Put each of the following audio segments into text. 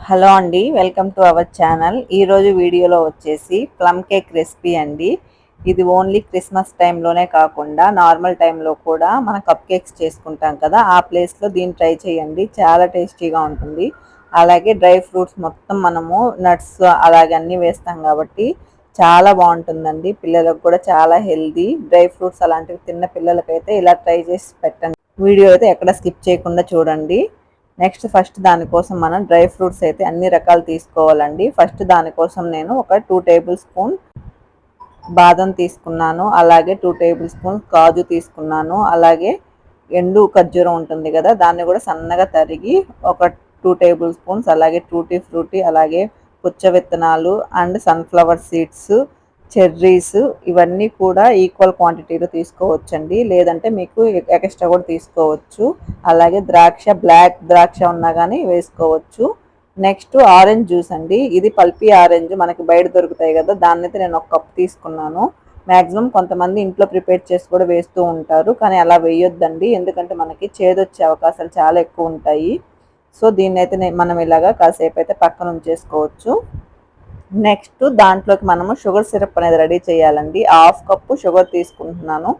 Hello అండి, welcome to our channel. ఈరోజు వీడియోలో వచ్చేసి ప్లమ్ కేక్ రెసిపీ అండి. ఇది ఓన్లీ క్రిస్మస్ టైంలోనే కాకుండా నార్మల్ టైంలో కూడా మనం కప్ కేక్స్ చేసుకుంటాం కదా, ఆ ప్లేస్లో దీన్ని ట్రై చేయండి. చాలా టేస్టీగా ఉంటుంది. అలాగే డ్రై ఫ్రూట్స్ మొత్తం మనము నట్స్ అలాగే అన్నీ వేస్తాం కాబట్టి చాలా బాగుంటుందండి. పిల్లలకు కూడా చాలా హెల్దీ. డ్రై ఫ్రూట్స్ అలాంటివి తిన్న పిల్లలకైతే ఇలా ట్రై చేసి పెట్టండి. వీడియో అయితే ఎక్కడ స్కిప్ చేయకుండా చూడండి. ఫస్ట్ దానికోసం మనం డ్రై ఫ్రూట్స్ అయితే అన్ని రకాలు తీసుకోవాలండి. ఫస్ట్ దానికోసం నేను ఒక 2 టేబుల్ స్పూన్ బాదం తీసుకున్నాను. అలాగే 2 టేబుల్ స్పూన్ కాజు తీసుకున్నాను. అలాగే ఎండు ఖర్జూరం ఉంటుంది కదా, దాన్ని కూడా సన్నగా తరిగి ఒక 2 టేబుల్ స్పూన్స్, అలాగే టూటీ ఫ్రూటీ, అలాగే పుచ్చ విత్తనాలు అండ్ సన్ఫ్లవర్ సీడ్స్, చెర్రీస్ ఇవన్నీ కూడా ఈక్వల్ క్వాంటిటీలో తీసుకోవచ్చండి. లేదంటే మీకు ఎక్స్ట్రా కూడా తీసుకోవచ్చు. అలాగే ద్రాక్ష, బ్లాక్ ద్రాక్ష ఉన్నా కానీ వేసుకోవచ్చు. నెక్స్ట్ ఆరెంజ్ జ్యూస్ అండి. ఇది పల్పీ ఆరెంజ్ మనకి బయట దొరుకుతాయి కదా, దాన్ని అయితే నేను ఒక కప్ తీసుకున్నాను. మ్యాక్సిమం కొంతమంది ఇంట్లో ప్రిపేర్ చేసి కూడా వేస్తూ ఉంటారు, కానీ అలా వేయొద్దండి. ఎందుకంటే మనకి చేదొచ్చే అవకాశాలు చాలా ఎక్కువ ఉంటాయి. సో దీన్ని అయితే మనం ఇలాగా కాసేపు అయితే పక్కన ఉంచేసుకోవచ్చు. నెక్స్ట్ దాంట్లోకి మనము షుగర్ సిరప్ అనేది రెడీ చేయాలండి. హాఫ్ కప్పు షుగర్ తీసుకుంటున్నాను.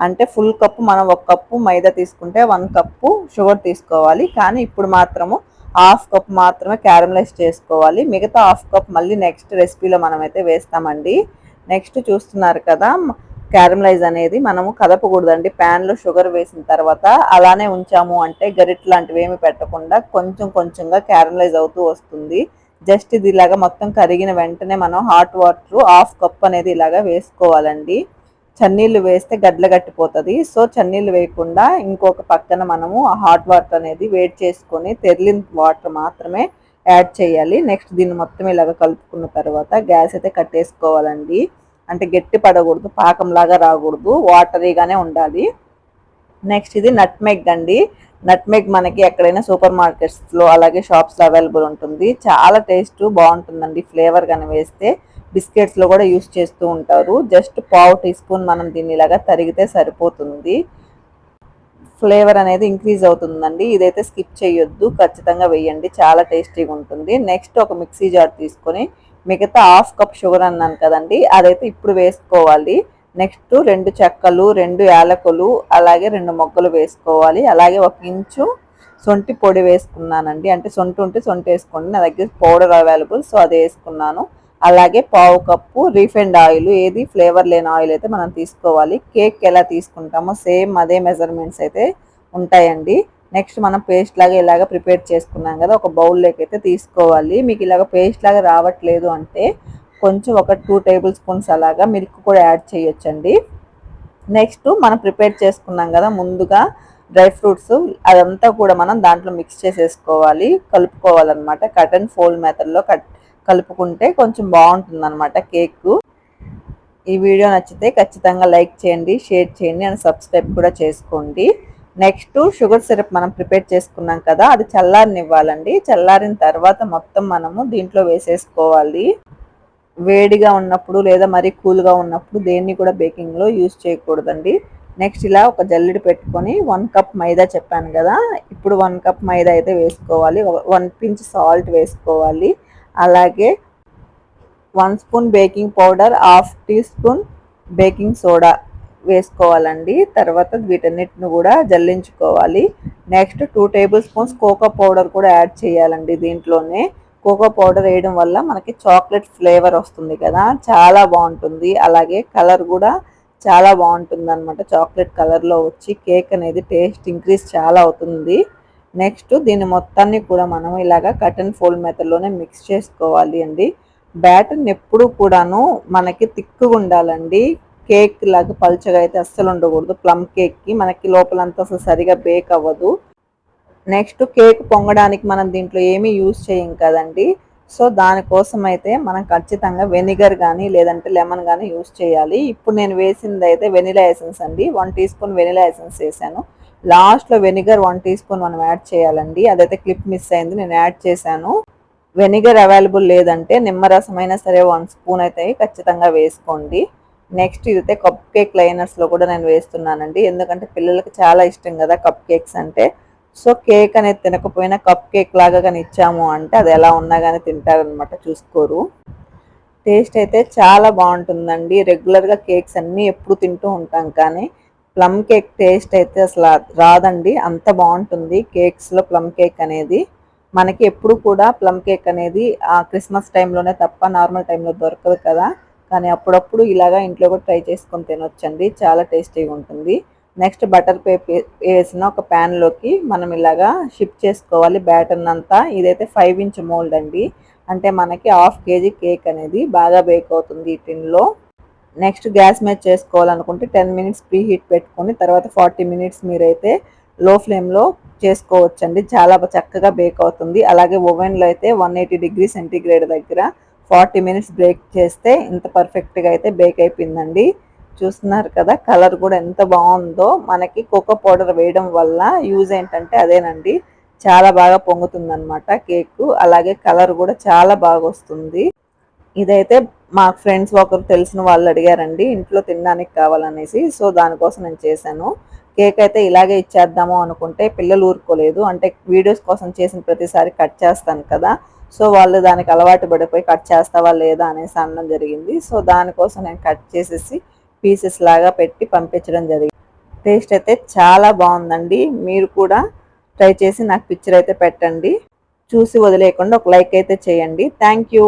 అంటే ఫుల్ కప్పు మనం 1 కప్పు మైదా తీసుకుంటే 1 కప్పు షుగర్ తీసుకోవాలి. కానీ ఇప్పుడు మాత్రము హాఫ్ కప్ మాత్రమే క్యారమలైజ్ చేసుకోవాలి. మిగతా హాఫ్ కప్ మళ్ళీ నెక్స్ట్ రెసిపీలో మనమైతే వేస్తామండి. నెక్స్ట్ చూస్తున్నారు కదా, క్యారమలైజ్ అనేది మనము కదపకూడదండి. ప్యాన్లో షుగర్ వేసిన తర్వాత అలానే ఉంచాము అంటే గరిట్ లాంటివి ఏమి పెట్టకుండా కొంచెం కొంచెంగా క్యారమలైజ్ అవుతూ వస్తుంది. జస్ట్ ఇది ఇలాగా మొత్తం కరిగిన వెంటనే మనం హాట్ వాటర్ హాఫ్ కప్ అనేది ఇలాగా వేసుకోవాలండి. చన్నీళ్ళు వేస్తే గడ్ల గట్టిపోతుంది. సో చన్నీళ్ళు వేయకుండా ఇంకొక పక్కన మనము హాట్ వాటర్ అనేది వేడి చేసుకొని తెరిలిన వాటర్ మాత్రమే యాడ్ చేయాలి. నెక్స్ట్ దీన్ని మొత్తం ఇలాగ కలుపుకున్న తర్వాత గ్యాస్ అయితే కట్టేసుకోవాలండి. అంటే గట్టి పడకూడదు, పాకంలాగా రాకూడదు, వాటరీగానే ఉండాలి. నెక్స్ట్ ఇది నట్మెగ్ అండి. నట్మెగ్ మనకి ఎక్కడైనా సూపర్ మార్కెట్స్లో అలాగే షాప్స్లో అవైలబుల్ ఉంటుంది. చాలా టేస్ట్ బాగుంటుందండి ఫ్లేవర్ కానీ వేస్తే. బిస్కెట్స్లో కూడా యూస్ చేస్తూ ఉంటారు. జస్ట్ పావు టీ స్పూన్ మనం దీన్ని ఇలాగా తరిగితే సరిపోతుంది. ఫ్లేవర్ అనేది ఇంక్రీజ్ అవుతుందండి. ఇదైతే స్కిప్ చేయొద్దు, ఖచ్చితంగా వేయండి, చాలా టేస్టీగా ఉంటుంది. నెక్స్ట్ ఒక మిక్సీ జార్ తీసుకొని మిగతా హాఫ్ కప్ షుగర్ అన్నాను కదండి, అదైతే ఇప్పుడు వేసుకోవాలి. నెక్స్ట్ 2 చెక్కలు, 2 యాలకులు, అలాగే 2 మొగ్గలు వేసుకోవాలి. అలాగే 1 ఇంచు సొంటి పొడి వేసుకున్నానండి. అంటే సొంటి ఉంటే సొంటి వేసుకోండి, నా దగ్గర పౌడర్ అవైలబుల్, సో అది వేసుకున్నాను. అలాగే పావు కప్పు రీఫైండ్ ఆయిల్, ఏది ఫ్లేవర్ లేని ఆయిల్ అయితే మనం తీసుకోవాలి. కేక్ ఎలా తీసుకుంటామో సేమ్ అదే మెజర్మెంట్స్ అయితే ఉంటాయండి. నెక్స్ట్ మనం పేస్ట్ లాగా ఇలాగ ప్రిపేర్ చేసుకున్నాం కదా, ఒక బౌల్లోకి అయితే తీసుకోవాలి. మీకు ఇలాగ పేస్ట్ లాగా రావట్లేదు అంటే కొంచెం ఒక 2 టేబుల్ స్పూన్స్ అలాగా మిల్క్ కూడా యాడ్ చేయొచ్చండి. నెక్స్ట్ మనం ప్రిపేర్ చేసుకున్నాం కదా ముందుగా డ్రై ఫ్రూట్స్, అదంతా కూడా మనం దాంట్లో మిక్స్ చేసేసుకోవాలి, కలుపుకోవాలన్నమాట. కట్ అండ్ ఫోల్డ్ మెథడ్లో కలుపుకుంటే కొంచెం బాగుంటుంది అనమాట కేక్. ఈ వీడియో నచ్చితే ఖచ్చితంగా లైక్ చేయండి, షేర్ చేయండి అండ్ సబ్స్క్రైబ్ కూడా చేసుకోండి. నెక్స్ట్ షుగర్ సిరప్ మనం ప్రిపేర్ చేసుకున్నాం కదా, అది చల్లారనివ్వాలండి. చల్లారిన తర్వాత మొత్తం మనము దీంట్లో వేసేసుకోవాలి. వేడిగా ఉన్నప్పుడు లేదా మరీ కూల్గా ఉన్నప్పుడు దేన్ని కూడా బేకింగ్లో యూజ్ చేయకూడదండి. నెక్స్ట్ ఇలా ఒక జల్లెడ పెట్టుకొని 1 కప్ మైదా చెప్పాను కదా, ఇప్పుడు 1 కప్ మైదా అయితే వేసుకోవాలి. 1 పించ్ సాల్ట్ వేసుకోవాలి. అలాగే 1 spoon baking powder, half tea spoon baking soda వేసుకోవాలండి. తర్వాత వీటన్నిటిని కూడా జల్లించుకోవాలి. Next 2 table spoons cocoa powder కూడా యాడ్ చేయాలండి దీంట్లోనే. కోకో పౌడర్ వేయడం వల్ల మనకి చాక్లెట్ ఫ్లేవర్ వస్తుంది కదా, చాలా బాగుంటుంది. అలాగే కలర్ కూడా చాలా బాగుంటుంది అనమాట. చాక్లెట్ కలర్లో వచ్చి కేక్ అనేది టేస్ట్ ఇంక్రీజ్ చాలా అవుతుంది. నెక్స్ట్ దీన్ని మొత్తాన్ని కూడా మనం ఇలాగా కట్ అండ్ ఫోల్డ్ మెథడ్లోనే మిక్స్ చేసుకోవాలి అండి. బ్యాటర్ని ఎప్పుడు కూడాను మనకి తిక్కుగా ఉండాలండి. కేక్ లాగా పల్చగా అయితే అస్సలు ఉండకూడదు. ప్లమ్ కేక్కి మనకి లోపలంతా అసలు సరిగా బేక్ అవ్వదు. నెక్స్ట్ కేక్ పొంగడానికి మనం దీంట్లో ఏమీ యూజ్ చేయం కదండి, సో దానికోసం అయితే మనం ఖచ్చితంగా వెనిగర్ కానీ లేదంటే లెమన్ కానీ యూజ్ చేయాలి. ఇప్పుడు నేను వేసింది అయితే వెనిలా ఎసెన్స్ అండి. 1 టీ స్పూన్ వెనిలా ఎసెన్స్ వేసాను. లాస్ట్లో వెనిగర్ 1 టీ స్పూన్ మనం యాడ్ చేయాలండి. అదైతే క్లిప్ మిస్ అయింది, నేను యాడ్ చేశాను. వెనిగర్ అవైలబుల్ లేదంటే నిమ్మరసం అయినా సరే 1 స్పూన్ అయితే ఖచ్చితంగా వేసుకోండి. నెక్స్ట్ ఇదైతే కప్ కేక్ లైనర్స్లో కూడా నేను వేస్తున్నానండి, ఎందుకంటే పిల్లలకి చాలా ఇష్టం కదా కప్ కేక్స్ అంటే. సో కేక్ అనేది తినకపోయినా కప్ కేక్ లాగా కానీ ఇచ్చాము అంటే అది ఎలా ఉన్నా కానీ తింటారనమాట, చూసుకోరు. టేస్ట్ అయితే చాలా బాగుంటుందండి. రెగ్యులర్గా కేక్స్ అన్నీ ఎప్పుడు తింటూ ఉంటాం, కానీ ప్లమ్ కేక్ టేస్ట్ అయితే అసలు రాదండి, అంత బాగుంటుంది కేక్స్లో ప్లమ్ కేక్ అనేది. మనకి ఎప్పుడు కూడా ప్లమ్ కేక్ అనేది క్రిస్మస్ టైంలోనే తప్ప నార్మల్ టైంలో దొరకదు కదా, కానీ అప్పుడప్పుడు ఇలాగా ఇంట్లో కూడా ట్రై చేసుకొని తినొచ్చండి, చాలా టేస్టీగా ఉంటుంది. నెక్స్ట్ బటర్ పేపర్ వేసిన ఒక ప్యాన్లోకి మనం ఇలాగా షిఫ్ట్ చేసుకోవాలి బ్యాటర్ అంతా. ఇదైతే 5 ఇంచ్ మోల్డ్ అండి, అంటే మనకి హాఫ్ కేజీ కేక్ అనేది బాగా బేక్ అవుతుంది ఈ టిన్లో. నెక్స్ట్ గ్యాస్ మీద చేసుకోవాలనుకుంటే 10 మినిట్స్ ప్రీ హీట్ పెట్టుకొని తర్వాత 40 మినిట్స్ మీరైతే లో ఫ్లేమ్లో చేసుకోవచ్చండి, చాలా చక్కగా బేక్ అవుతుంది. అలాగే ఓవెన్లో అయితే 180 డిగ్రీ సెంటీగ్రేడ్ దగ్గర 40 మినిట్స్ బేక్ చేస్తే ఇంత పర్ఫెక్ట్గా అయితే బేక్ అయిపోయిందండి. చూస్తున్నారు కదా కలర్ కూడా ఎంత బాగుందో. మనకి కోకో పౌడర్ వేయడం వల్ల యూజ్ ఏంటంటే అదేనండి, చాలా బాగా పొంగుతుందన్నమాట కేక్. అలాగే కలర్ కూడా చాలా బాగా వస్తుంది. ఇదైతే మా ఫ్రెండ్స్ ఒకరు తెలిసిన వాళ్ళు అడిగారండి ఇంట్లో తినడానికి కావాలనేసి, సో దానికోసం నేను చేశాను. కేక్ అయితే ఇలాగే ఇచ్చేద్దాము అనుకుంటే పిల్లలు ఊరుకోలేదు, అంటే వీడియోస్ కోసం చేసిన ప్రతిసారి కట్ చేస్తాను కదా, సో వాళ్ళు దానికి అలవాటు పడిపోయి కట్ చేస్తావా లేదా అనేసి అనడం జరిగింది. సో దానికోసం నేను కట్ చేసేసి పీసెస్ లాగా పెట్టి పంపించడం జరిగింది. టేస్ట్ అయితే చాలా బాగుందండి, మీరు కూడా ట్రై చేసి నాకు పిక్చర్ అయితే పెట్టండి. చూసి వదిలేయకుండా ఒక లైక్ అయితే చేయండి. Thank you.